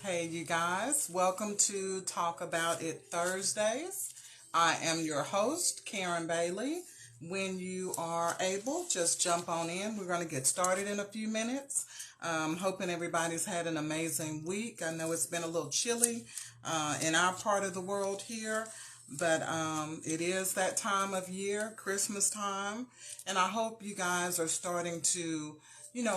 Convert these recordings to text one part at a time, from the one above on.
Hey, you guys, welcome to Talk About It Thursdays. I am your host, Karen Bailey. When you are able, just jump on in. We're going to get started in a few minutes. Hoping everybody's had an amazing week. I know it's been a little chilly in our part of the world here, but it is that time of year, Christmas time, and I hope you guys are starting to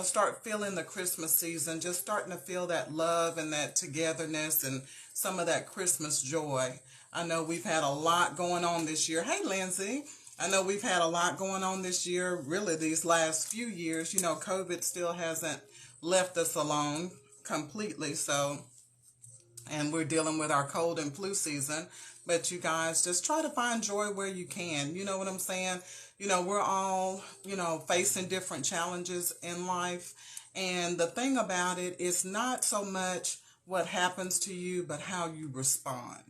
start feeling the Christmas season, just starting to feel that love and that togetherness and some of that Christmas joy. I know we've had a lot going on this year. Hey, Lindsay. I know we've had a lot going on this year, really these last few years. COVID still hasn't left us alone completely. And we're dealing with our cold and flu season. But you guys just try to find joy where you can. You know what I'm saying? We're all, facing different challenges in life. And the thing about it is not so much what happens to you, but how you respond.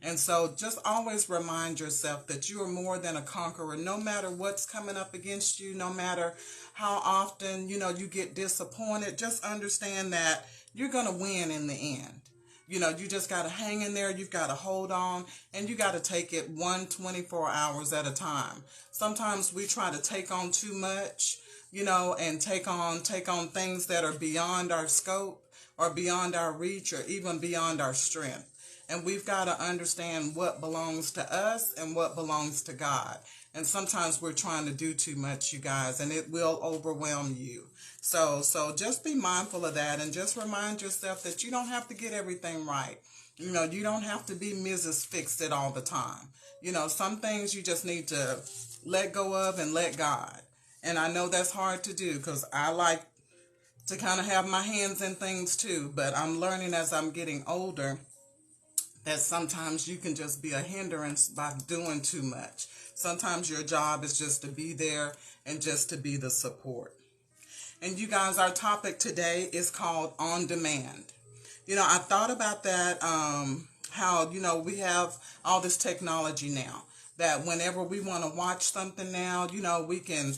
And so just always remind yourself that you are more than a conqueror, no matter what's coming up against you, no matter how often, you get disappointed. Just understand that you're going to win in the end. You just got to hang in there. You've got to hold on, and you got to take it 24 hours at a time. Sometimes we try to take on too much, and take on things that are beyond our scope or beyond our reach or even beyond our strength. And we've got to understand what belongs to us and what belongs to God. And sometimes we're trying to do too much, you guys, and it will overwhelm you. So just be mindful of that and just remind yourself that you don't have to get everything right. You don't have to be Mrs. Fix-It all the time. Some things you just need to let go of and let God. And I know that's hard to do because I like to kind of have my hands in things too, but I'm learning as I'm getting older that sometimes you can just be a hindrance by doing too much. Sometimes your job is just to be there and just to be the support. And you guys, our topic today is called On Demand. I thought about that, how, we have all this technology now that whenever we want to watch something now, we can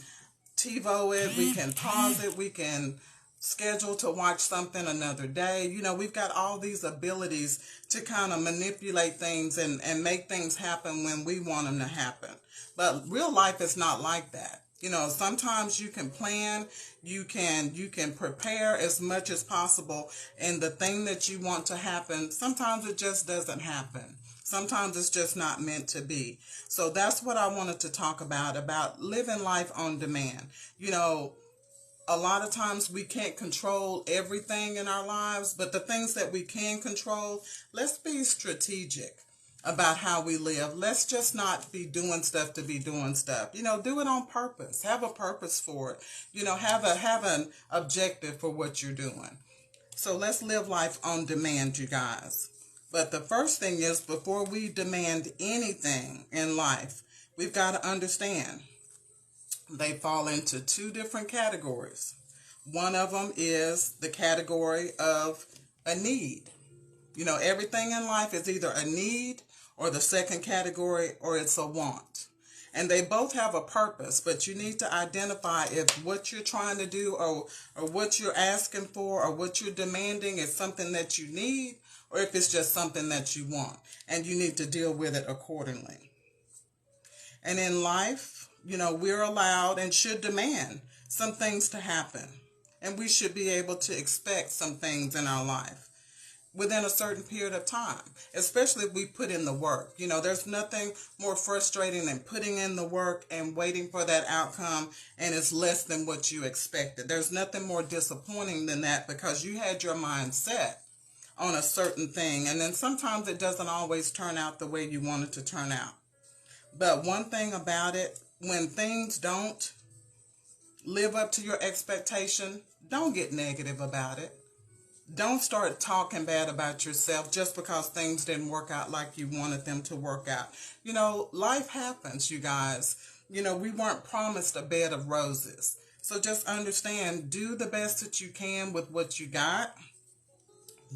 TiVo it, we can pause it, we can schedule to watch something another day. We've got all these abilities to kind of manipulate things and make things happen when we want them to happen. But real life is not like that. Sometimes you can plan, you can prepare as much as possible, and the thing that you want to happen, sometimes it just doesn't happen. Sometimes it's just not meant to be. So that's what I wanted to talk about living life on demand. A lot of times we can't control everything in our lives, but the things that we can control, let's be strategic about how we live. Let's just not be doing stuff to be doing stuff. Do it on purpose. Have a purpose for it. Have an objective for what you're doing. So let's live life on demand, you guys. But the first thing is, before we demand anything in life, we've got to understand they fall into two different categories. One of them is the category of a need. Everything in life is either a need or the second category, or it's a want. And they both have a purpose, but you need to identify if what you're trying to do or what you're asking for or what you're demanding is something that you need or if it's just something that you want. And you need to deal with it accordingly. And in life, we're allowed and should demand some things to happen. And we should be able to expect some things in our life within a certain period of time, especially if we put in the work. There's nothing more frustrating than putting in the work and waiting for that outcome and it's less than what you expected. There's nothing more disappointing than that because you had your mind set on a certain thing, and then sometimes it doesn't always turn out the way you want it to turn out. But one thing about it, when things don't live up to your expectation, don't get negative about it. Don't start talking bad about yourself just because things didn't work out like you wanted them to work out. Life happens, you guys. We weren't promised a bed of roses. So just understand, do the best that you can with what you got.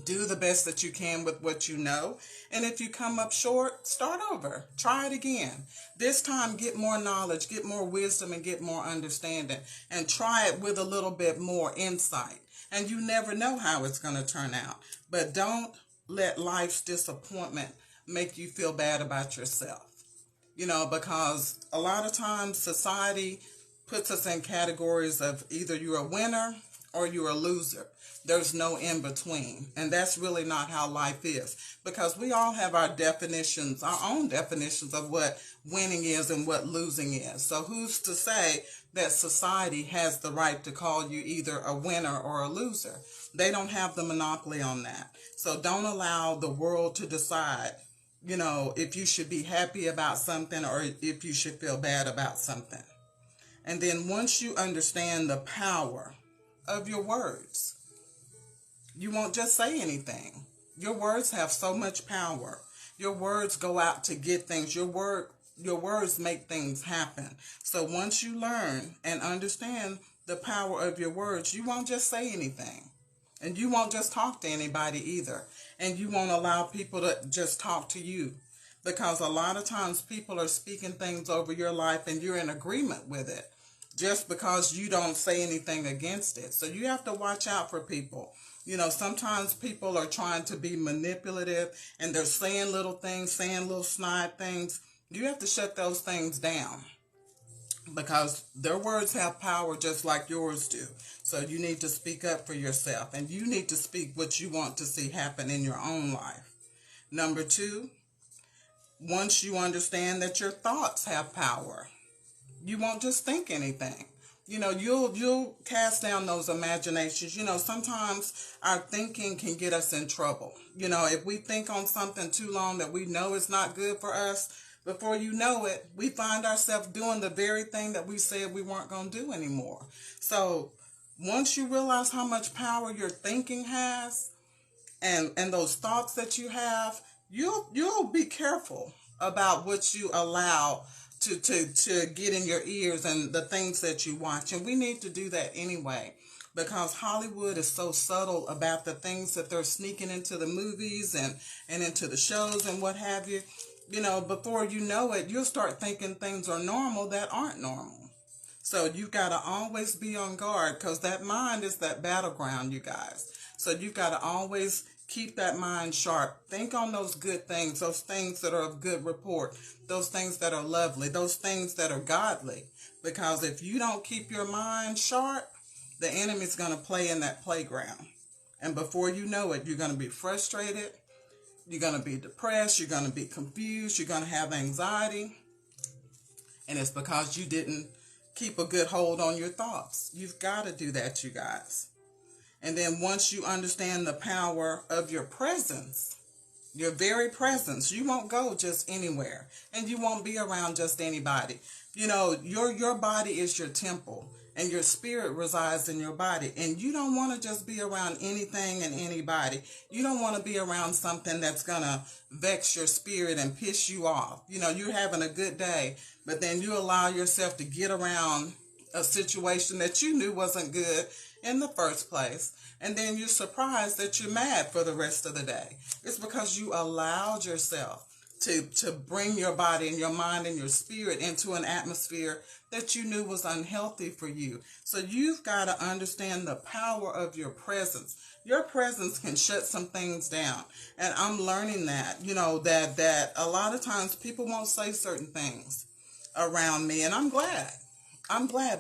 Do the best that you can with what you know. And if you come up short, start over. Try it again. This time, get more knowledge, get more wisdom, and get more understanding. And try it with a little bit more insight. and you never know how it's going to turn out. But don't let life's disappointment make you feel bad about yourself. Because a lot of times society puts us in categories of either you're a winner or you're a loser. There's no in between. And that's really not how life is, because we all have our definitions, our own definitions of what winning is and what losing is. So who's to say that society has the right to call you either a winner or a loser? They don't have the monopoly on that. So don't allow the world to decide, if you should be happy about something or if you should feel bad about something. And then once you understand the power of your words, you won't just say anything. Your words have so much power. Your words go out to get things. Your words make things happen. So once you learn and understand the power of your words, you won't just say anything. And you won't just talk to anybody either. And you won't allow people to just talk to you. Because a lot of times people are speaking things over your life and you're in agreement with it just because you don't say anything against it. So you have to watch out for people. Sometimes people are trying to be manipulative and they're saying little things, saying little snide things. You have to shut those things down, because their words have power just like yours do. So you need to speak up for yourself, and you need to speak what you want to see happen in your own life. Number 2, once you understand that your thoughts have power, you won't just think anything. You'll cast down those imaginations. Sometimes our thinking can get us in trouble. If we think on something too long that we know is not good for us, before you know it, we find ourselves doing the very thing that we said we weren't going to do anymore. So once you realize how much power your thinking has and those thoughts that you have, you'll be careful about what you allow to get in your ears and the things that you watch. And we need to do that anyway, because Hollywood is so subtle about the things that they're sneaking into the movies and into the shows and what have you. Before you know it, you'll start thinking things are normal that aren't normal. So you've got to always be on guard, because that mind is that battleground, you guys. So you've got to always keep that mind sharp. Think on those good things, those things that are of good report, those things that are lovely, those things that are godly. Because if you don't keep your mind sharp, the enemy's going to play in that playground. And before you know it, you're going to be frustrated. You're going to be depressed. You're going to be confused. You're going to have anxiety. And it's because you didn't keep a good hold on your thoughts. You've got to do that, you guys. And then once you understand the power of your presence, your very presence, you won't go just anywhere. And you won't be around just anybody. Your body is your temple. And your spirit resides in your body. And you don't want to just be around anything and anybody. You don't want to be around something that's going to vex your spirit and piss you off. You're having a good day, but then you allow yourself to get around a situation that you knew wasn't good in the first place. And then you're surprised that you're mad for the rest of the day. It's because you allowed yourself to bring your body and your mind and your spirit into an atmosphere that you knew was unhealthy for you. So you've got to understand the power of your presence. Your presence can shut some things down. And I'm learning that, that a lot of times people won't say certain things around me. And I'm glad.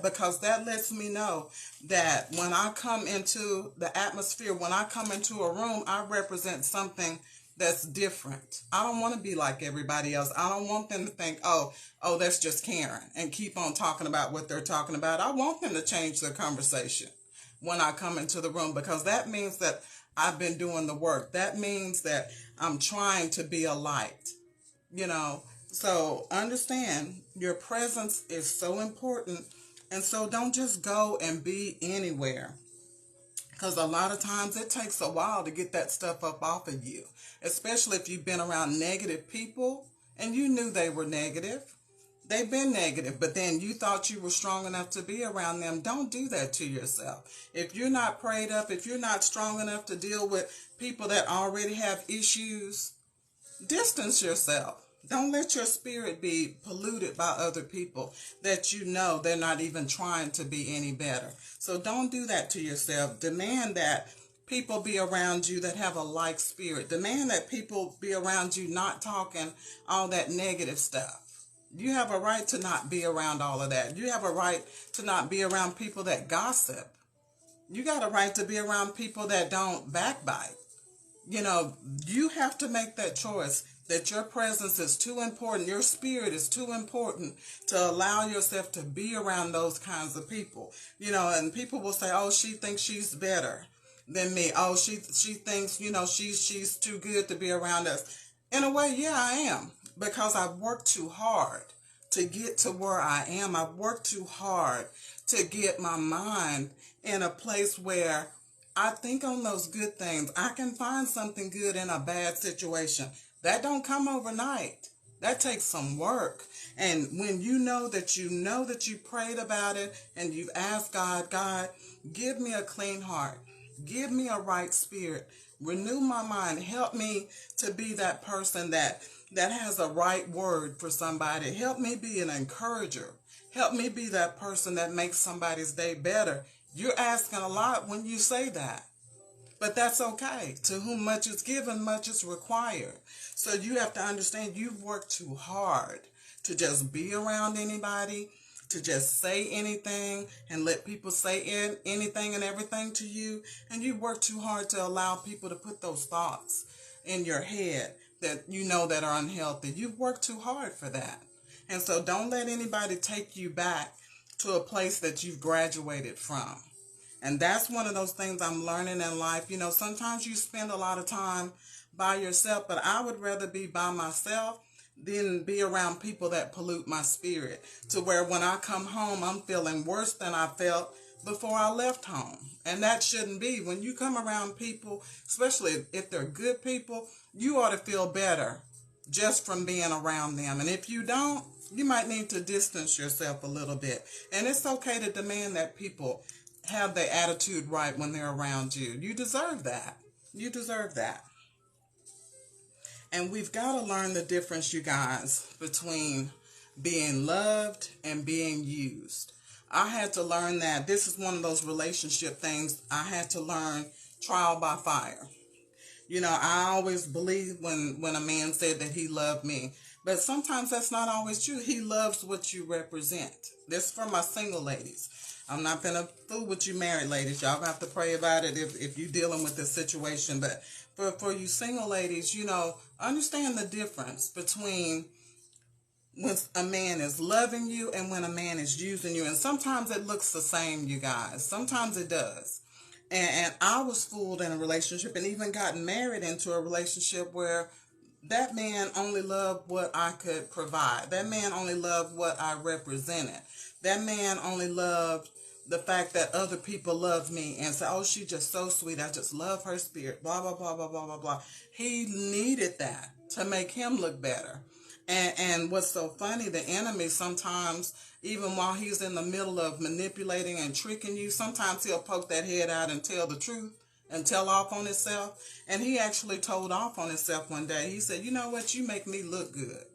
Because that lets me know that when I come into the atmosphere, when I come into a room, I represent something that's different. I don't want to be like everybody else. I don't want them to think, oh, that's just Karen, and keep on talking about what they're talking about. I want them to change their conversation when I come into the room, because that means that I've been doing the work. That means that I'm trying to be a light, So understand your presence is so important. And so don't just go and be anywhere. Because a lot of times it takes a while to get that stuff up off of you. Especially if you've been around negative people and you knew they were negative. They've been negative, but then you thought you were strong enough to be around them. Don't do that to yourself. If you're not prayed up, if you're not strong enough to deal with people that already have issues, distance yourself. Don't let your spirit be polluted by other people that you know they're not even trying to be any better. So don't do that to yourself. Demand that people be around you that have a like spirit. Demand that people be around you not talking all that negative stuff. You have a right to not be around all of that. You have a right to not be around people that gossip. You got a right to be around people that don't backbite. You know, you have to make that choice that your presence is too important, your spirit is too important to allow yourself to be around those kinds of people. You know, and people will say, "Oh, she thinks she's better than me. Oh, she thinks, you know, she's too good to be around us." In a way, yeah, I am, because I've worked too hard to get to where I am. I've worked too hard to get my mind in a place where I think on those good things. I can find something good in a bad situation. That don't come overnight. That takes some work. And when you prayed about it and you've asked God, God, give me a clean heart. Give me a right spirit. Renew my mind. Help me to be that person that has a right word for somebody. Help me be an encourager. Help me be that person that makes somebody's day better. You're asking a lot when you say that. But that's okay. To whom much is given, much is required. So you have to understand you've worked too hard to just be around anybody, to just say anything and let people say anything and everything to you. And you work too hard to allow people to put those thoughts in your head that you know that are unhealthy. You've worked too hard for that. And so don't let anybody take you back to a place that you've graduated from. And that's one of those things I'm learning in life. You know, sometimes you spend a lot of time by yourself, but I would rather be by myself than be around people that pollute my spirit, to where when I come home, I'm feeling worse than I felt before I left home. And that shouldn't be. When you come around people, especially if they're good people, you ought to feel better just from being around them. And if you don't, you might need to distance yourself a little bit. And it's okay to demand that people have their attitude right when they're around you. You deserve that. You deserve that. And we've got to learn the difference, you guys, between being loved and being used. I had to learn that. This is one of those relationship things I had to learn trial by fire. You know, I always believed when a man said that he loved me. But sometimes that's not always true. He loves what you represent. This is for my single ladies. I'm not going to fool with you married ladies. Y'all have to pray about it if you're dealing with this situation. But for you single ladies, you know, understand the difference between when a man is loving you and when a man is using you. And sometimes it looks the same, you guys. Sometimes it does. And I was fooled in a relationship and even gotten married into a relationship where that man only loved what I could provide. That man only loved what I represented. That man only loved the fact that other people loved me and said, "Oh, she's just so sweet. I just love her spirit." Blah, blah, blah, blah, blah, blah, blah. He needed that to make him look better. And what's so funny, the enemy sometimes, even while he's in the middle of manipulating and tricking you, sometimes he'll poke that head out and tell the truth and tell off on himself. And he actually told off on himself one day. He said, "You know what? You make me look good."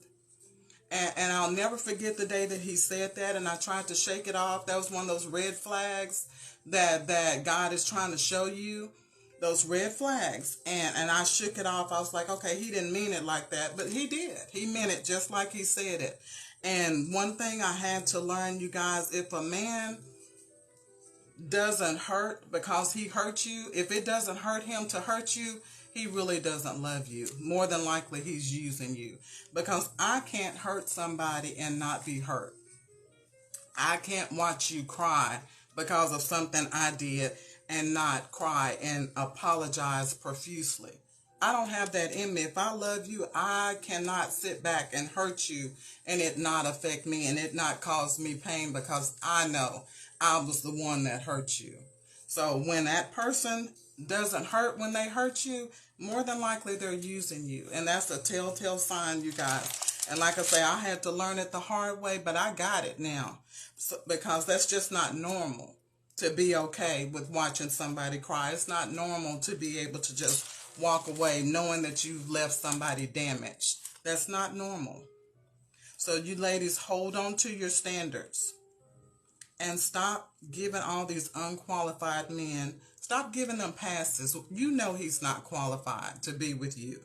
And I'll never forget the day that he said that, and I tried to shake it off. That was one of those red flags that God is trying to show you, those red flags. And I shook it off. I was like, okay, he didn't mean it like that, but he did. He meant it just like he said it. And one thing I had to learn, you guys, if a man doesn't hurt because he hurt you, if it doesn't hurt him to hurt you, he really doesn't love you. More than likely, he's using you. Because I can't hurt somebody and not be hurt. I can't watch you cry because of something I did and not cry and apologize profusely. I don't have that in me. If I love you, I cannot sit back and hurt you and it not affect me and it not cause me pain because I know I was the one that hurt you. So when that person doesn't hurt when they hurt you, more than likely they're using you. And that's a telltale sign, you guys. And like I say, I had to learn it the hard way, but I got it now. So, because that's just not normal to be okay with watching somebody cry. It's not normal to be able to just walk away knowing that you've left somebody damaged. That's not normal. So you ladies, hold on to your standards and stop giving all these unqualified men, stop giving them passes. You know he's not qualified to be with you.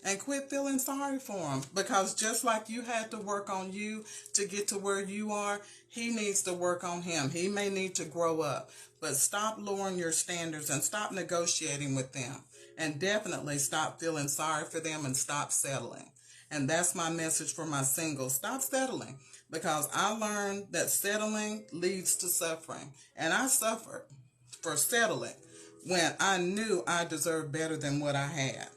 And quit feeling sorry for him, because just like you had to work on you to get to where you are, he needs to work on him. He may need to grow up, but stop lowering your standards and stop negotiating with them, and definitely stop feeling sorry for them and stop settling. And that's my message for my singles. Stop settling, because I learned that settling leads to suffering, and I suffered for settling when I knew I deserved better than what I had.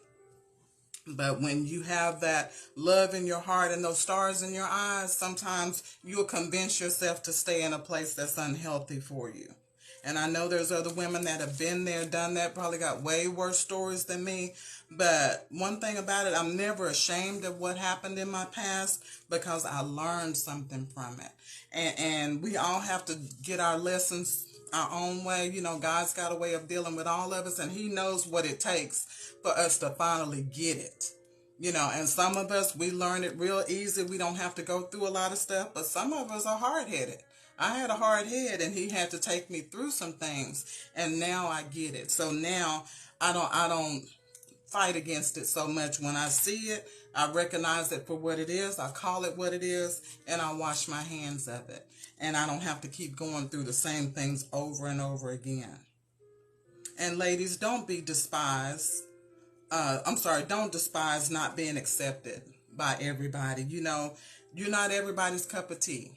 But when you have that love in your heart and those stars in your eyes, sometimes you'll convince yourself to stay in a place that's unhealthy for you. And I know there's other women that have been there, done that, probably got way worse stories than me. But one thing about it, I'm never ashamed of what happened in my past, because I learned something from it. And we all have to get our lessons our own way. You know, God's got a way of dealing with all of us, and he knows what it takes for us to finally get it. You know, and some of us, we learn it real easy. We don't have to go through a lot of stuff, but some of us are hard-headed. I had a hard head, and he had to take me through some things, and now I get it. So now I don't fight against it so much. When I see it, I recognize it for what it is. I call it what it is, and I wash my hands of it. And I don't have to keep going through the same things over and over again. And ladies, don't be despised. Don't despise not being accepted by everybody. You know, you're not everybody's cup of tea.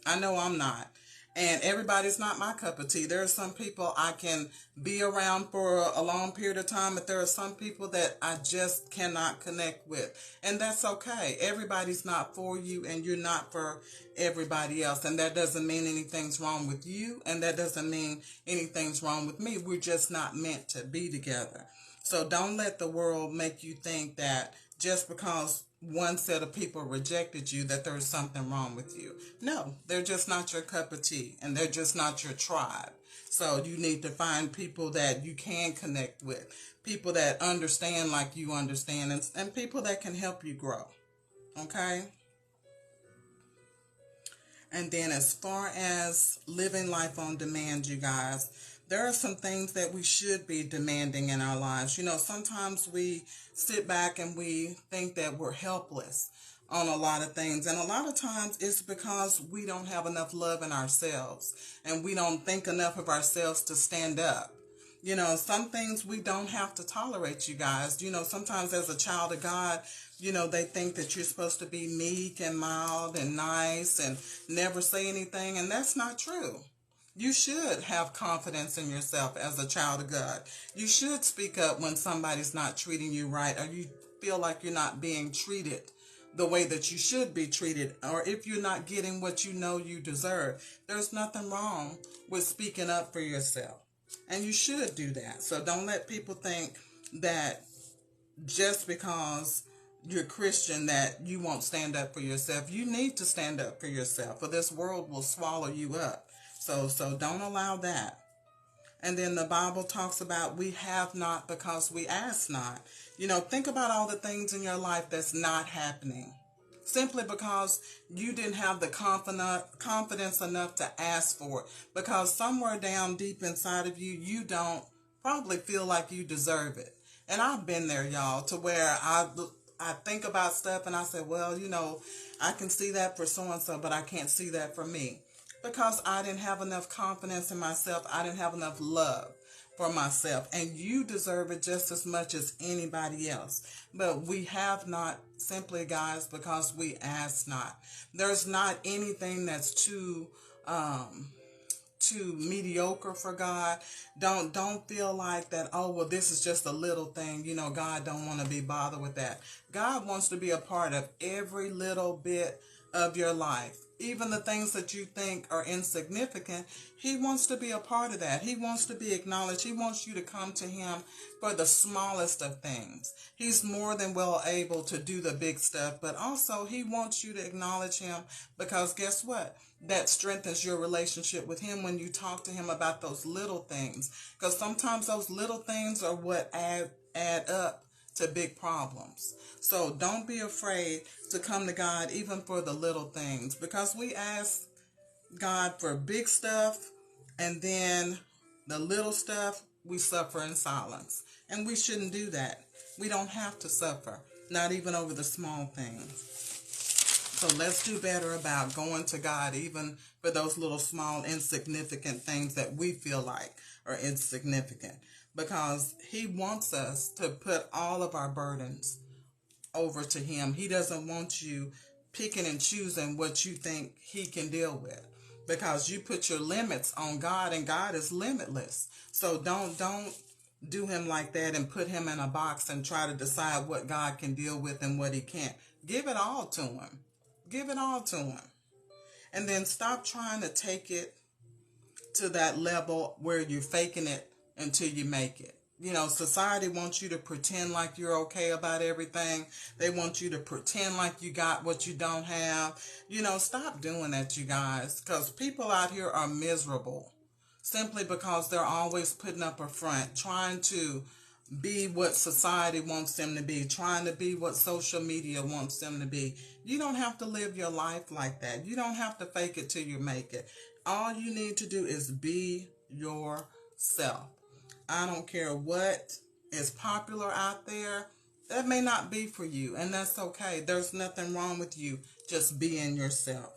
I know I'm not. And everybody's not my cup of tea. There are some people I can be around for a long period of time, but there are some people that I just cannot connect with. And that's okay. Everybody's not for you, and you're not for everybody else. And that doesn't mean anything's wrong with you, and that doesn't mean anything's wrong with me. We're just not meant to be together. So don't let the world make you think that just because one set of people rejected you, that there's something wrong with you. No, they're just not your cup of tea, and they're just not your tribe. So you need to find people that you can connect with, people that understand like you understand, and people that can help you grow. Okay? And then as far as living life on demand, you guys, there are some things that we should be demanding in our lives. You know, sometimes we sit back and we think that we're helpless on a lot of things. And a lot of times it's because we don't have enough love in ourselves, and we don't think enough of ourselves to stand up. You know, some things we don't have to tolerate, you guys. You know, sometimes as a child of God, you know, they think that you're supposed to be meek and mild and nice and never say anything. And that's not true. You should have confidence in yourself as a child of God. You should speak up when somebody's not treating you right, or you feel like you're not being treated the way that you should be treated, or if you're not getting what you know you deserve. There's nothing wrong with speaking up for yourself. And you should do that. So don't let people think that just because you're Christian that you won't stand up for yourself. You need to stand up for yourself, or this world will swallow you up. So don't allow that. And then the Bible talks about we have not because we ask not. You know, think about all the things in your life that's not happening, simply because you didn't have the confidence enough to ask for it. Because somewhere down deep inside of you, you don't probably feel like you deserve it. And I've been there, y'all, to where I think about stuff and I say, well, you know, I can see that for so-and-so, but I can't see that for me. Because I didn't have enough confidence in myself. I didn't have enough love for myself. And you deserve it just as much as anybody else. But we have not, simply, guys, because we ask not. There's not anything that's too mediocre for God. Don't feel like that, oh, well, this is just a little thing. You know, God don't want to be bothered with that. God wants to be a part of every little bit of your life. Even the things that you think are insignificant, he wants to be a part of that. He wants to be acknowledged. He wants you to come to him for the smallest of things. He's more than well able to do the big stuff, but also he wants you to acknowledge him, because guess what? That strengthens your relationship with him when you talk to him about those little things. Because sometimes those little things are what add up to big problems. So don't be afraid to come to God even for the little things, because we ask God for big stuff, and then the little stuff we suffer in silence. And we shouldn't do that. We don't have to suffer, not even over the small things. So let's do better about going to God even for those little small insignificant things that we feel like are insignificant, because He wants us to put all of our burdens over to Him. He doesn't want you picking and choosing what you think He can deal with, because you put your limits on God, and God is limitless. So don't do Him like that and put Him in a box and try to decide what God can deal with and what He can't. Give it all to Him. Give it all to Him. And then stop trying to take it to that level where you're faking it until you make it. You know, society wants you to pretend like you're okay about everything. They want you to pretend like you got what you don't have. You know, stop doing that, you guys, because people out here are miserable simply because they're always putting up a front, trying to be what society wants them to be, trying to be what social media wants them to be. You don't have to live your life like that. You don't have to fake it till you make it. All you need to do is be yourself. I don't care what is popular out there. That may not be for you, and that's okay. There's nothing wrong with you just being yourself.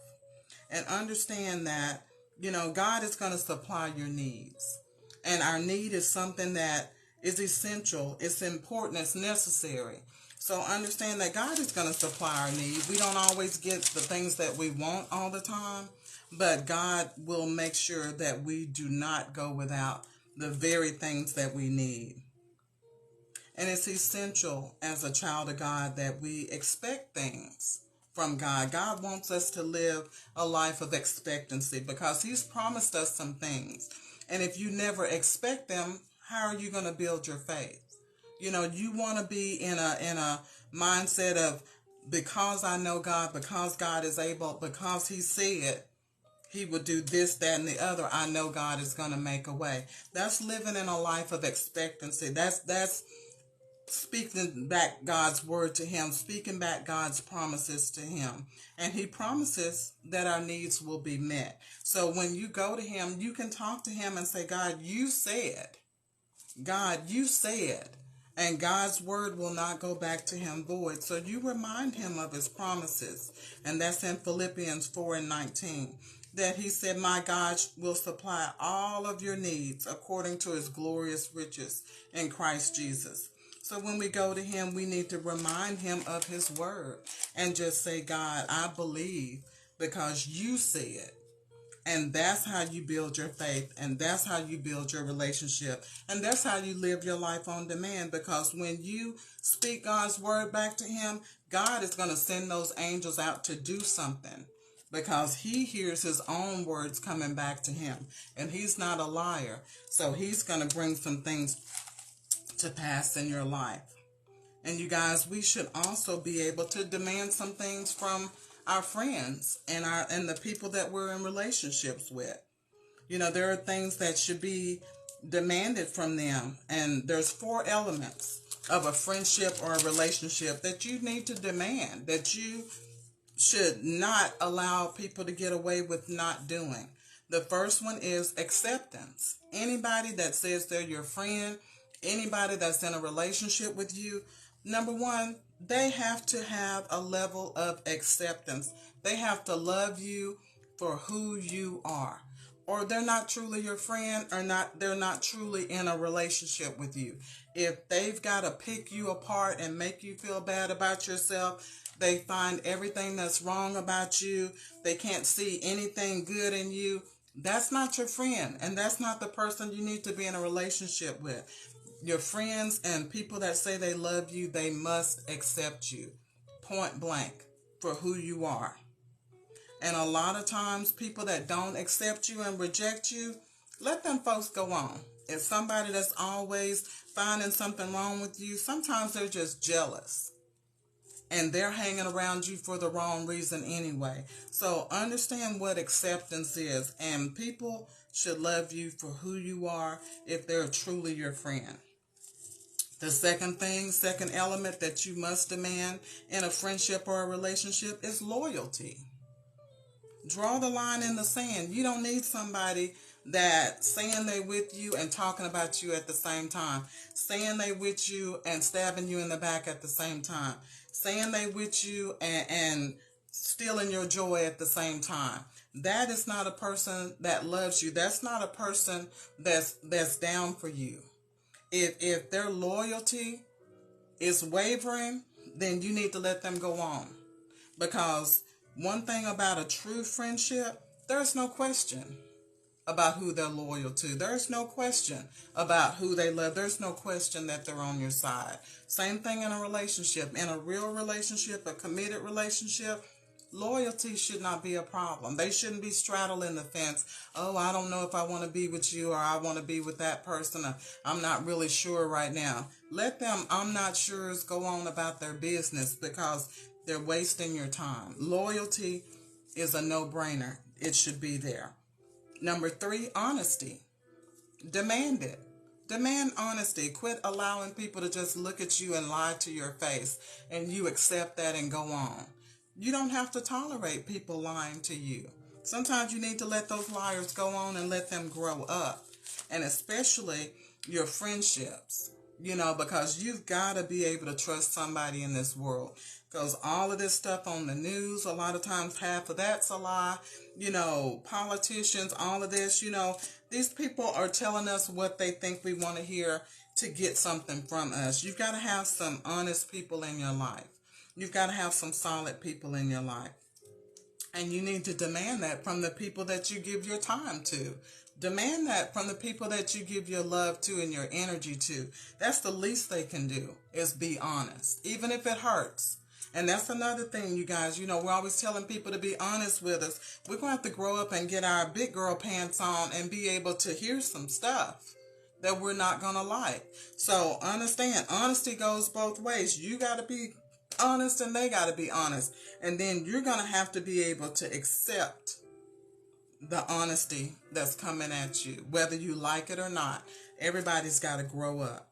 And understand that, you know, God is going to supply your needs. And our need is something that is essential, it's important, it's necessary. So understand that God is going to supply our needs. We don't always get the things that we want all the time, but God will make sure that we do not go without the very things that we need. And it's essential as a child of God that we expect things from God. God wants us to live a life of expectancy because He's promised us some things. And if you never expect them, how are you going to build your faith? You know, you want to be in a mindset of, because I know God, because God is able, because He said He would do this, that, and the other, I know God is going to make a way. That's living in a life of expectancy. That's speaking back God's word to Him, speaking back God's promises to Him. And He promises that our needs will be met. So when you go to Him, you can talk to Him and say, God, you said. God, you said. And God's word will not go back to Him void. So you remind Him of His promises. And that's in Philippians 4:19. That He said, my God will supply all of your needs according to His glorious riches in Christ Jesus. So when we go to Him, we need to remind Him of His word and just say, God, I believe because you said. And that's how you build your faith, and that's how you build your relationship, and that's how you live your life on demand, because when you speak God's word back to Him, God is going to send those angels out to do something, because He hears His own words coming back to Him, and He's not a liar. So He's going to bring some things to pass in your life. And you guys, we should also be able to demand some things from our friends and the people that we're in relationships with. You know, there are things that should be demanded from them. And there's 4 elements of a friendship or a relationship that you need to demand, that you should not allow people to get away with not doing. The first one is acceptance. Anybody that says they're your friend, anybody that's in a relationship with you, number one, they have to have a level of acceptance. They have to love you for who you are. Or they're not truly your friend, or they're not truly in a relationship with you. If they've got to pick you apart and make you feel bad about yourself, they find everything that's wrong about you, they can't see anything good in you, that's not your friend. And that's not the person you need to be in a relationship with. Your friends and people that say they love you, they must accept you, point blank, for who you are. And a lot of times, people that don't accept you and reject you, let them folks go on. If somebody that's always finding something wrong with you, sometimes they're just jealous. And they're hanging around you for the wrong reason anyway. So understand what acceptance is. And people should love you for who you are if they're truly your friend. The second element that you must demand in a friendship or a relationship is loyalty. Draw the line in the sand. You don't need somebody that saying they with you and talking about you at the same time, saying they with you and stabbing you in the back at the same time, saying they with you and stealing your joy at the same time. That is not a person that loves you. That's not a person that's down for you. If their loyalty is wavering, then you need to let them go on. Because one thing about a true friendship, there's no question about who they're loyal to. There's no question about who they love. There's no question that they're on your side. Same thing in a relationship. In a real relationship, a committed relationship, loyalty should not be a problem. They shouldn't be straddling the fence. Oh, I don't know if I want to be with you or I want to be with that person. Or I'm not really sure right now. Let them I'm not sure's go on about their business, because they're wasting your time. Loyalty is a no-brainer. It should be there. Number 3, honesty. Demand it. Demand honesty. Quit allowing people to just look at you and lie to your face and you accept that and go on. You don't have to tolerate people lying to you. Sometimes you need to let those liars go on and let them grow up. And especially your friendships, because you've got to be able to trust somebody in this world. Because all of this stuff on the news, a lot of times half of that's a lie. Politicians, all of this, these people are telling us what they think we want to hear to get something from us. You've got to have some honest people in your life. You've got to have some solid people in your life. And you need to demand that from the people that you give your time to. Demand that from the people that you give your love to and your energy to. That's the least they can do, is be honest, even if it hurts. And that's another thing, you guys. We're always telling people to be honest with us. We're going to have to grow up and get our big girl pants on and be able to hear some stuff that we're not going to like. So understand, honesty goes both ways. You got to be honest and they got to be honest. And then you're going to have to be able to accept the honesty that's coming at you, whether you like it or not. Everybody's got to grow up.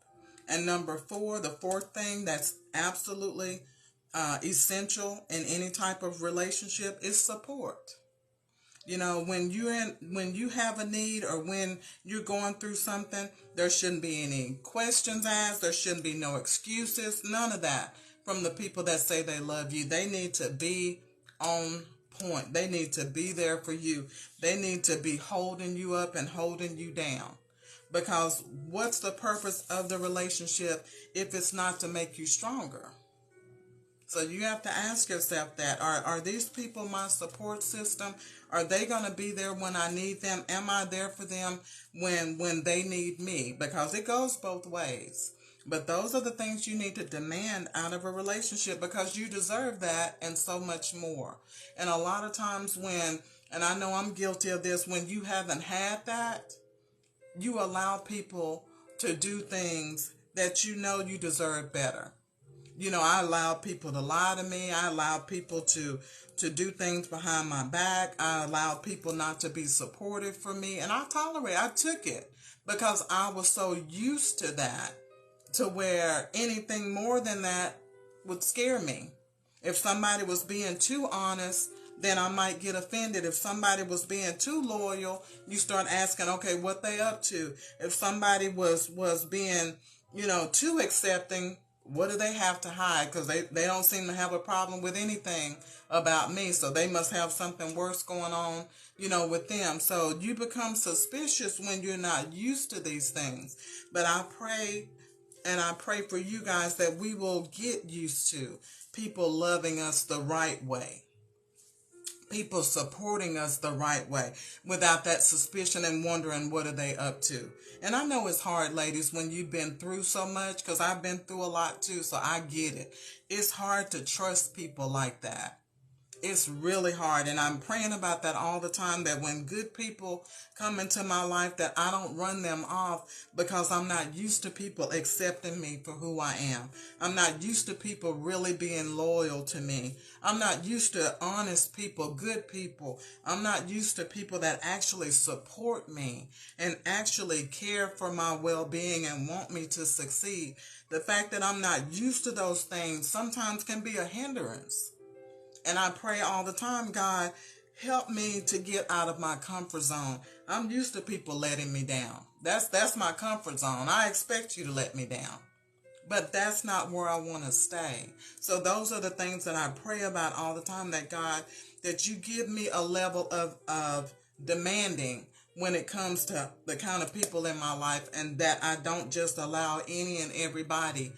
And number 4, the fourth thing that's absolutely essential in any type of relationship is support. When you have a need or when you're going through something, there shouldn't be any questions asked. There shouldn't be no excuses. None of that from the people that say they love you. They need to be on point. They need to be there for you. They need to be holding you up and holding you down. Because what's the purpose of the relationship if it's not to make you stronger? So you have to ask yourself that. Are these people my support system? Are they going to be there when I need them? Am I there for them when they need me? Because it goes both ways. But those are the things you need to demand out of a relationship, because you deserve that and so much more. And a lot of times and I know I'm guilty of this, when you haven't had that, you allow people to do things that you deserve better. I allowed people to lie to me. I allowed people to do things behind my back. I allowed people not to be supportive for me. And I took it because I was so used to that, to where anything more than that would scare me. If somebody was being too honest, then I might get offended. If somebody was being too loyal, you start asking, okay, what they up to? If somebody was being, too accepting, what do they have to hide? Because they don't seem to have a problem with anything about me. So they must have something worse going on, with them. So you become suspicious when you're not used to these things. But I pray for you guys that we will get used to people loving us the right way. People supporting us the right way without that suspicion and wondering what are they up to. And I know it's hard, ladies, when you've been through so much, because I've been through a lot too, so I get it. It's hard to trust people like that. it's really hard. And I'm praying about that all the time, that when good people come into my life, that I don't run them off, because I'm not used to people accepting me for who I am. I'm not used to people really being loyal to me. I'm not used to honest people, good people. I'm not used to people that actually support me and actually care for my well-being and want me to succeed. The fact that I'm not used to those things sometimes can be a hindrance. And I pray all the time, God, help me to get out of my comfort zone. I'm used to people letting me down. That's my comfort zone. I expect you to let me down. But that's not where I want to stay. So those are the things that I pray about all the time, that God, that you give me a level of demanding when it comes to the kind of people in my life, and that I don't just allow any and everybody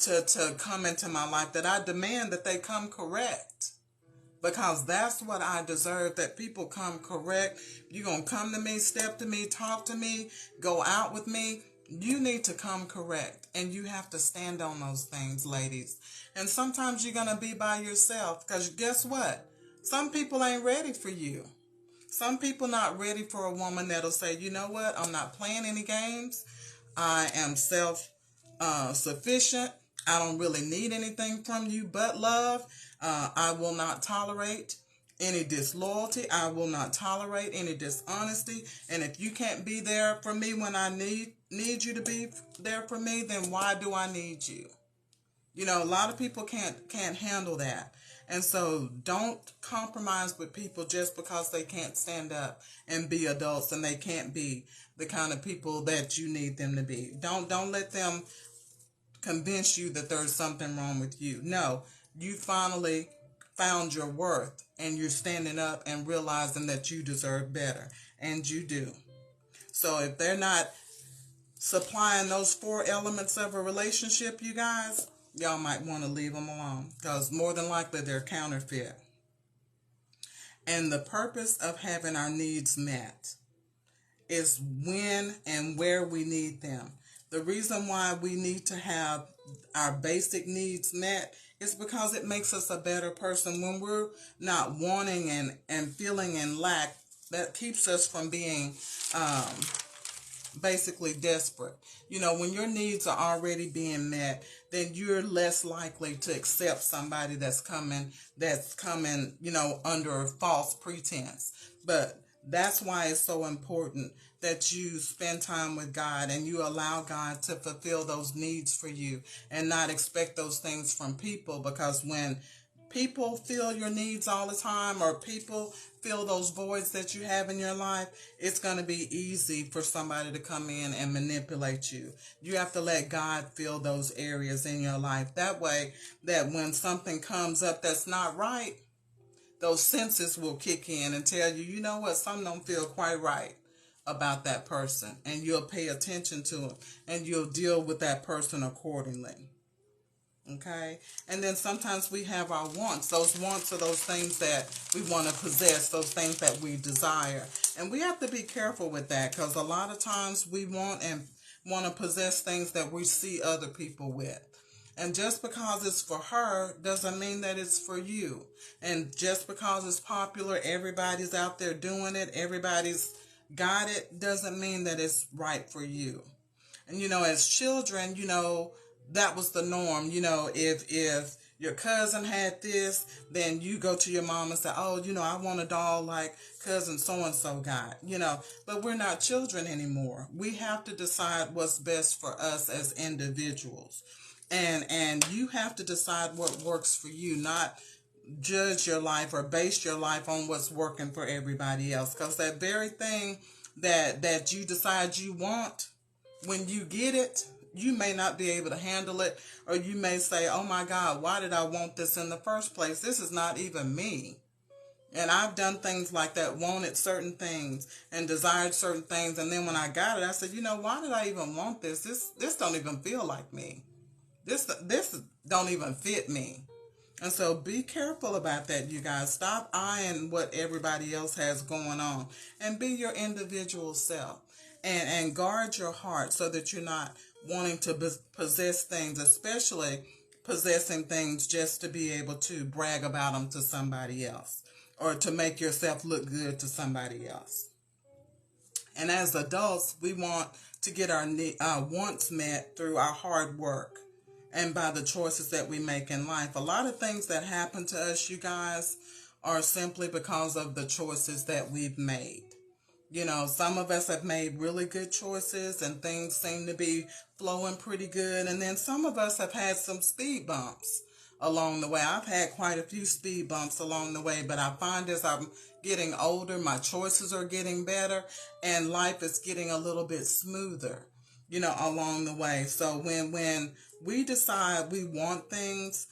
to come into my life, that I demand that they come correct. Because that's what I deserve, that people come correct. You're going to come to me, step to me, talk to me, go out with me. You need to come correct. And you have to stand on those things, ladies. And sometimes you're going to be by yourself, because guess what? Some people ain't ready for you. Some people not ready for a woman that'll say, you know what? I'm not playing any games. I am self-sufficient. I don't really need anything from you but love. I will not tolerate any disloyalty. I will not tolerate any dishonesty. And if you can't be there for me when I need you to be there for me, then why do I need you? You know, a lot of people can't handle that. And so don't compromise with people just because they can't stand up and be adults, and they can't be the kind of people that you need them to be. Don't let them convince you that there's something wrong with you. No, you finally found your worth, and you're standing up and realizing that you deserve better, and you do. So if they're not supplying those 4 elements of a relationship, you guys, y'all might want to leave them alone, because more than likely they're counterfeit. And the purpose of having our needs met is when and where we need them. The reason why we need to have our basic needs met is because it makes us a better person. When we're not wanting and feeling in lack, that keeps us from being basically desperate. You know, when your needs are already being met, then you're less likely to accept somebody that's coming, you know, under a false pretense. But that's why it's so important that you spend time with God and you allow God to fulfill those needs for you, and not expect those things from people. Because when people feel your needs all the time, or people fill those voids that you have in your life, it's going to be easy for somebody to come in and manipulate you. You have to let God fill those areas in your life. That way, that when something comes up that's not right, those senses will kick in and tell you, you know what, something don't feel quite right about that person. And you'll pay attention to it, and you'll deal with that person accordingly. Okay? And then sometimes we have our wants. Those wants are those things that we want to possess, those things that we desire. And we have to be careful with that, because a lot of times we want to possess things that we see other people with. And just because it's for her doesn't mean that it's for you. And just because it's popular, everybody's out there doing it, everybody's got it, doesn't mean that it's right for you. And, you know, as children, you know, that was the norm. You know, if your cousin had this, then you go to your mom and say, oh, you know, I want a doll like cousin so-and-so got, you know. But we're not children anymore. We have to decide what's best for us as individuals. And you have to decide what works for you, not judge your life or base your life on what's working for everybody else. Because that very thing that you decide you want, when you get it, you may not be able to handle it, or you may say, oh my God, why did I want this in the first place? This is not even me. And I've done things like that, wanted certain things and desired certain things. And then when I got it, I said, you know, why did I even want this? This don't even feel like me. This don't even fit me. And so be careful about that, you guys. Stop eyeing what everybody else has going on, and be your individual self. And guard your heart so that you're not wanting to possess things, especially possessing things just to be able to brag about them to somebody else or to make yourself look good to somebody else. And as adults, we want to get our wants met through our hard work and by the choices that we make in life. A lot of things that happen to us, you guys, are simply because of the choices that we've made. You know, some of us have made really good choices and things seem to be flowing pretty good. And then some of us have had some speed bumps along the way. I've had quite a few speed bumps along the way, but I find as I'm getting older, my choices are getting better and life is getting a little bit smoother, you know, along the way. So when we decide we want things,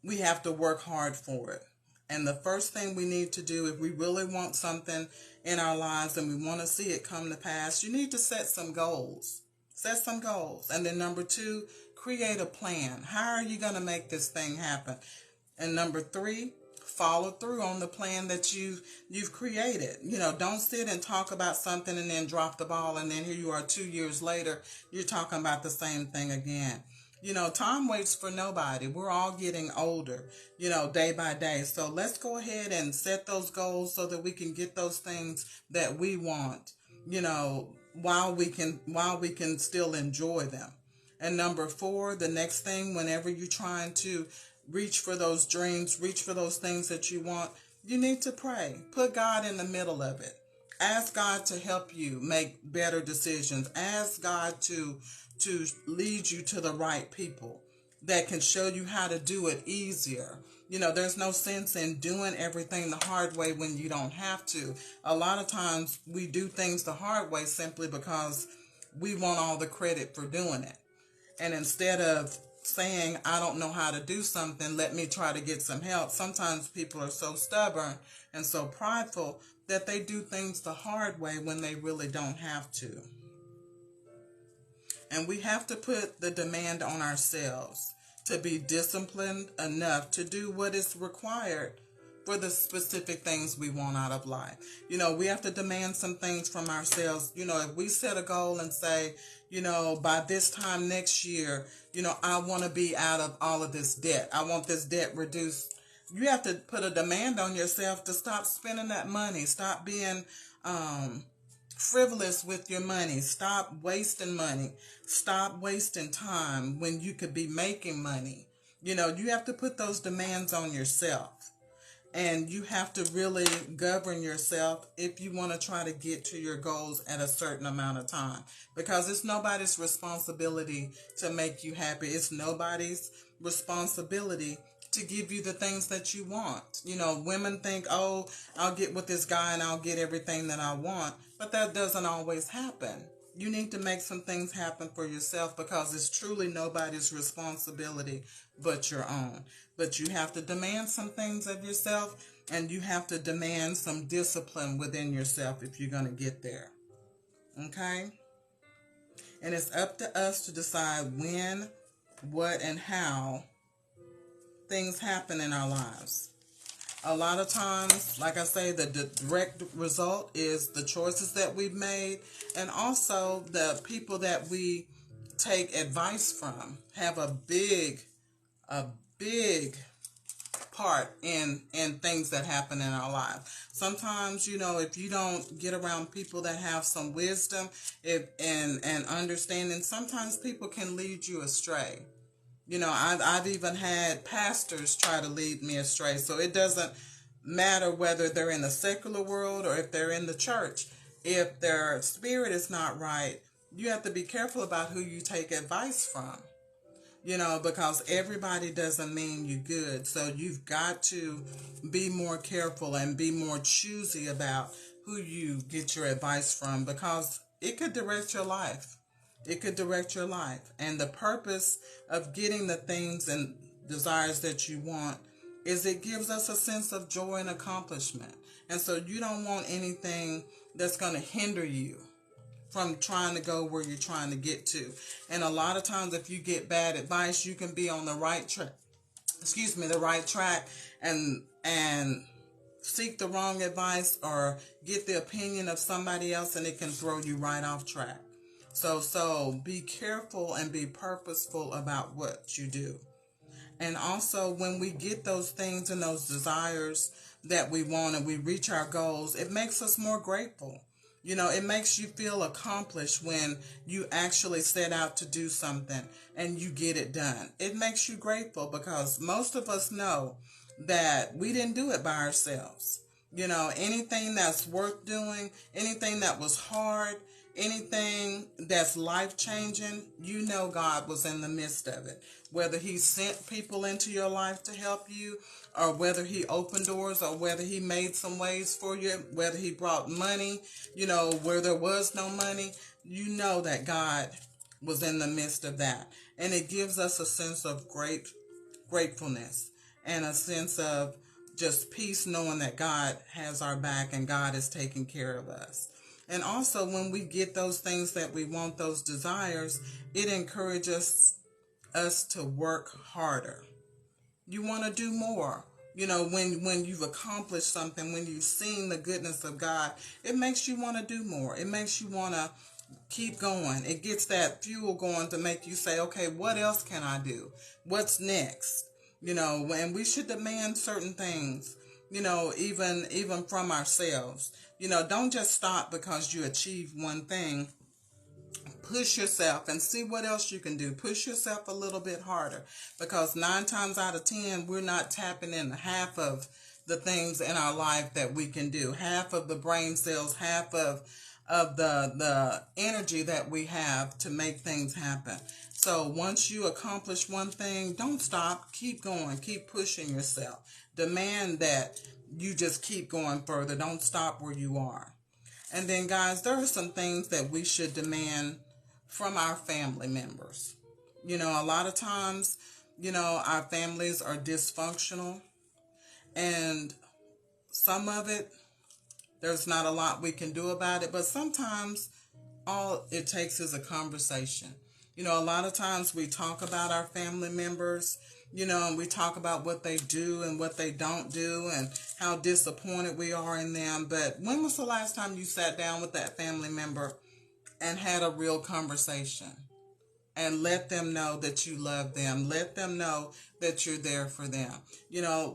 we have to work hard for it. And the first thing we need to do, if we really want something in our lives and we want to see it come to pass, you need to set some goals. Set some goals. And then number 2, create a plan. How are you going to make this thing happen? And number 3, follow through on the plan that you've created. You know, don't sit and talk about something and then drop the ball, and then here you are 2 years later, you're talking about the same thing again. You know, time waits for nobody. We're all getting older, you know, day by day. So let's go ahead and set those goals so that we can get those things that we want, you know, while we can still enjoy them. And number 4, the next thing, whenever you're trying to reach for those dreams, reach for those things that you want, you need to pray. Put God in the middle of it. Ask God to help you make better decisions. Ask God to lead you to the right people that can show you how to do it easier. You know, there's no sense in doing everything the hard way when you don't have to. A lot of times we do things the hard way simply because we want all the credit for doing it. And instead of saying, I don't know how to do something, let me try to get some help. Sometimes people are so stubborn and so prideful that they do things the hard way when they really don't have to. And we have to put the demand on ourselves to be disciplined enough to do what is required for the specific things we want out of life. You know, we have to demand some things from ourselves. You know, if we set a goal and say, you know, by this time next year, you know, I want to be out of all of this debt. I want this debt reduced. You have to put a demand on yourself to stop spending that money. Stop being frivolous with your money. Stop wasting money. Stop wasting time when you could be making money. You know, you have to put those demands on yourself. And you have to really govern yourself if you want to try to get to your goals at a certain amount of time. Because it's nobody's responsibility to make you happy. It's nobody's responsibility to give you the things that you want. You know, women think, oh, I'll get with this guy and I'll get everything that I want. But that doesn't always happen. You need to make some things happen for yourself because it's truly nobody's responsibility but your own. But you have to demand some things of yourself, and you have to demand some discipline within yourself if you're going to get there. Okay? And it's up to us to decide when, what, and how things happen in our lives. A lot of times, like I say, the direct result is the choices that we've made, and also the people that we take advice from have a big part in things that happen in our life. Sometimes, you know, if you don't get around people that have some wisdom and understanding, sometimes people can lead you astray. You know, I've even had pastors try to lead me astray. So it doesn't matter whether they're in the secular world or if they're in the church. If their spirit is not right, you have to be careful about who you take advice from. You know, because everybody doesn't mean you good. So you've got to be more careful and be more choosy about who you get your advice from, because it could direct your life. It could direct your life. And the purpose of getting the things and desires that you want is it gives us a sense of joy and accomplishment. And so you don't want anything that's going to hinder you from trying to go where you're trying to get to. And a lot of times if you get bad advice, you can be on the right track, the right track and seek the wrong advice or get the opinion of somebody else, and it can throw you right off track. So be careful and be purposeful about what you do. And also, when we get those things and those desires that we want and we reach our goals, it makes us more grateful. It makes you feel accomplished when you actually set out to do something and you get it done. It makes you grateful because most of us know that we didn't do it by ourselves. Anything that's worth doing, anything that was hard, anything that's life changing, God was in the midst of it. Whether he sent people into your life to help you, or whether he opened doors, or whether he made some ways for you, whether he brought money, where there was no money, that God was in the midst of that. And it gives us a sense of gratefulness and a sense of just peace, knowing that God has our back and God is taking care of us. And also, when we get those things that we want, those desires, it encourages us to work harder. You want to do more. When you've accomplished something, when you've seen the goodness of God, it makes you want to do more. It makes you want to keep going. It gets that fuel going to make you say, okay, what else can I do? What's next? And we should demand certain things, even from ourselves. Don't just stop because you achieve one thing. Push yourself and see what else you can do. Push yourself a little bit harder, because 9 times out of 10, we're not tapping in half of the things in our life that we can do. Half of the brain cells, half of the energy that we have to make things happen. So once you accomplish one thing, don't stop. Keep going. Keep pushing yourself. Demand that you just keep going further. Don't stop where you are. And then, guys, there are some things that we should demand from our family members. A lot of times, our families are dysfunctional, and some of it, there's not a lot we can do about it, but sometimes all it takes is a conversation. A lot of times we talk about our family members, and we talk about what they do and what they don't do and how disappointed we are in them. But when was the last time you sat down with that family member and had a real conversation and let them know that you love them? Let them know that you're there for them.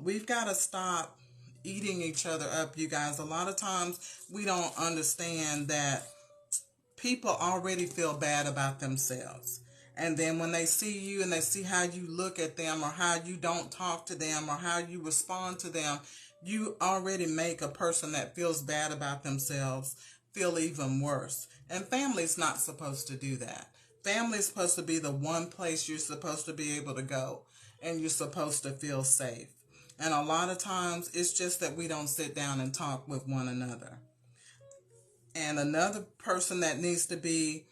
We've got to stop eating each other up, you guys. A lot of times we don't understand that people already feel bad about themselves. And then when they see you and they see how you look at them, or how you don't talk to them, or how you respond to them, you already make a person that feels bad about themselves feel even worse. And family's not supposed to do that. Family's supposed to be the one place you're supposed to be able to go, and you're supposed to feel safe. And a lot of times it's just that we don't sit down and talk with one another. And another person that needs to be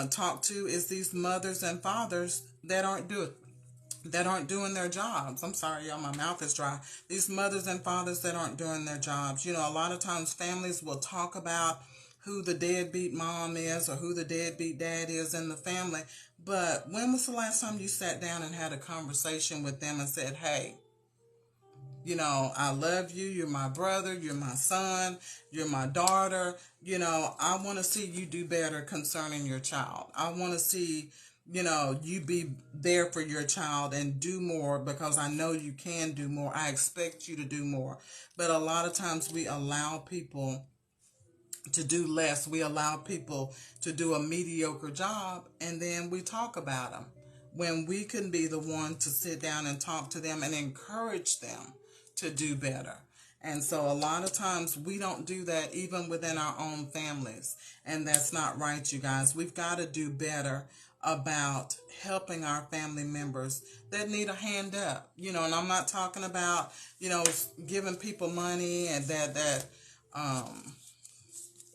talked to is these mothers and fathers that aren't doing their jobs. I'm sorry, y'all, my mouth is dry. These mothers and fathers that aren't doing their jobs. A lot of times families will talk about who the deadbeat mom is or who the deadbeat dad is in the family. But when was the last time you sat down and had a conversation with them and said, hey, I love you. You're my brother. You're my son. You're my daughter. I want to see you do better concerning your child. I want to see, you be there for your child and do more, because I know you can do more. I expect you to do more. But a lot of times we allow people to do less. We allow people to do a mediocre job, and then we talk about them, when we can be the one to sit down and talk to them and encourage them to do better. And so a lot of times we don't do that even within our own families. And that's not right, you guys. We've got to do better about helping our family members that need a hand up. And I'm not talking about, giving people money and that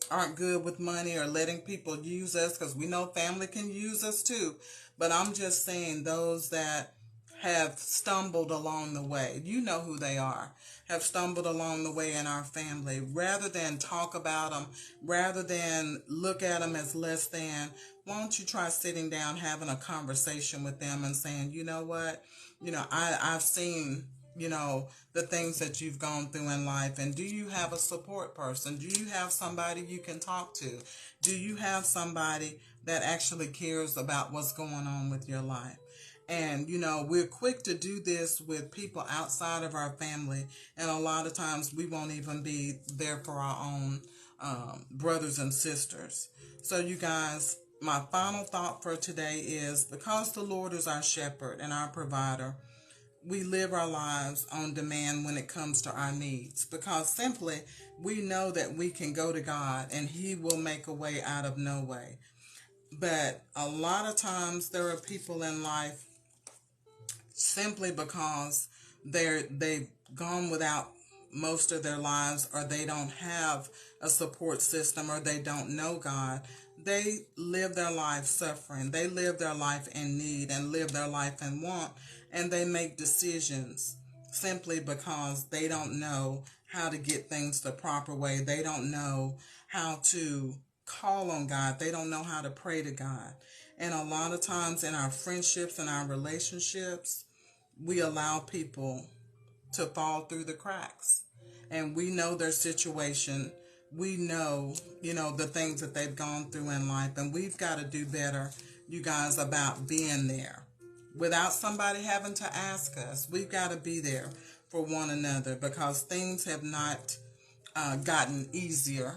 aren't good with money, or letting people use us, because we know family can use us too. But I'm just saying those that have stumbled along the way, you know who they are, have stumbled along the way in our family. Rather than talk about them, rather than look at them as less than, why don't you try sitting down, having a conversation with them and saying, you know what, I've seen, the things that you've gone through in life. And do you have a support person? Do you have somebody you can talk to? Do you have somebody that actually cares about what's going on with your life? And, we're quick to do this with people outside of our family. And a lot of times we won't even be there for our own brothers and sisters. So, you guys, my final thought for today is because the Lord is our shepherd and our provider, we live our lives on demand when it comes to our needs, because simply we know that we can go to God and He will make a way out of no way. But a lot of times there are people in life simply because they've gone without most of their lives, or they don't have a support system, or they don't know God. They live their life suffering. They live their life in need and live their life in want, and they make decisions simply because they don't know how to get things the proper way. They don't know how to call on God. They don't know how to pray to God. And a lot of times in our friendships and our relationships, we allow people to fall through the cracks. And we know their situation. We know, the things that they've gone through in life. And we've got to do better, you guys, about being there. Without somebody having to ask us, we've got to be there for one another, because things have not gotten easier.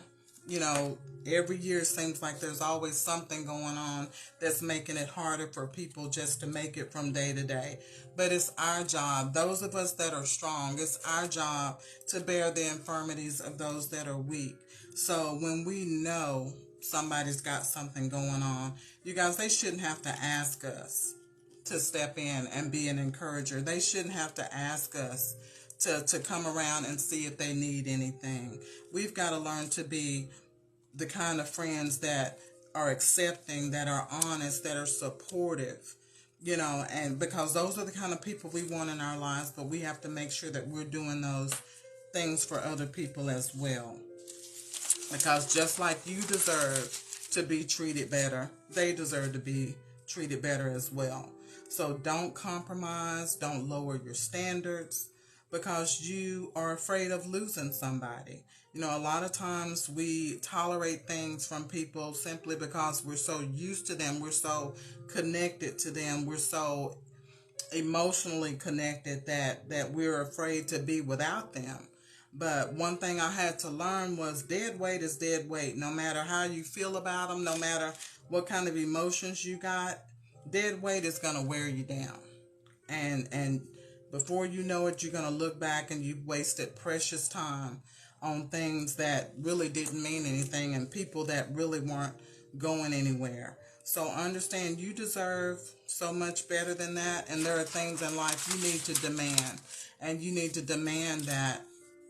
Every year seems like there's always something going on that's making it harder for people just to make it from day to day. But it's our job, those of us that are strong, it's our job to bear the infirmities of those that are weak. So when we know somebody's got something going on, you guys, they shouldn't have to ask us to step in and be an encourager. They shouldn't have to ask us to come around and see if they need anything. We've got to learn to be the kind of friends that are accepting, that are honest, that are supportive, and because those are the kind of people we want in our lives, but we have to make sure that we're doing those things for other people as well. Because just like you deserve to be treated better, they deserve to be treated better as well. So don't compromise, don't lower your standards, because you are afraid of losing somebody. A lot of times we tolerate things from people simply because we're so used to them, we're so connected to them, we're so emotionally connected that we're afraid to be without them. But one thing I had to learn was dead weight is dead weight. No matter how you feel about them, no matter what kind of emotions you got, dead weight is going to wear you down. And before you know it, you're going to look back and you've wasted precious time on things that really didn't mean anything and people that really weren't going anywhere. So understand you deserve so much better than that. And there are things in life you need to demand. And you need to demand that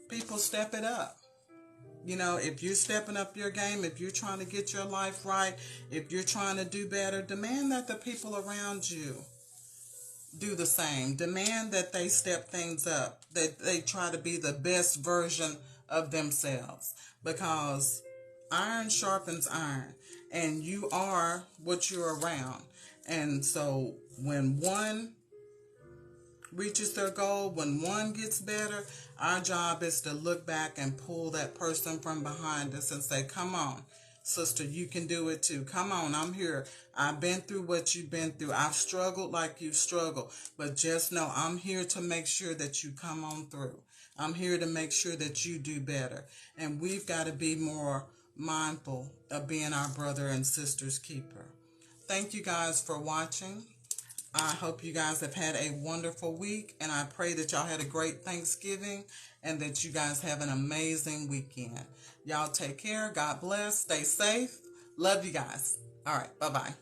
people step it up. If you're stepping up your game, if you're trying to get your life right, if you're trying to do better, demand that the people around you do the same. Demand that they step things up, that they try to be the best version of themselves, because iron sharpens iron, and you are what you're around. And so when one reaches their goal, when one gets better, our job is to look back and pull that person from behind us and say, come on, sister, you can do it too. Come on, I'm here. I've been through what you've been through. I've struggled like you've struggled. But just know I'm here to make sure that you come on through. I'm here to make sure that you do better. And we've got to be more mindful of being our brother and sister's keeper. Thank you guys for watching. I hope you guys have had a wonderful week, and I pray that y'all had a great Thanksgiving and that you guys have an amazing weekend. Y'all take care. God bless. Stay safe. Love you guys. All right. Bye-bye.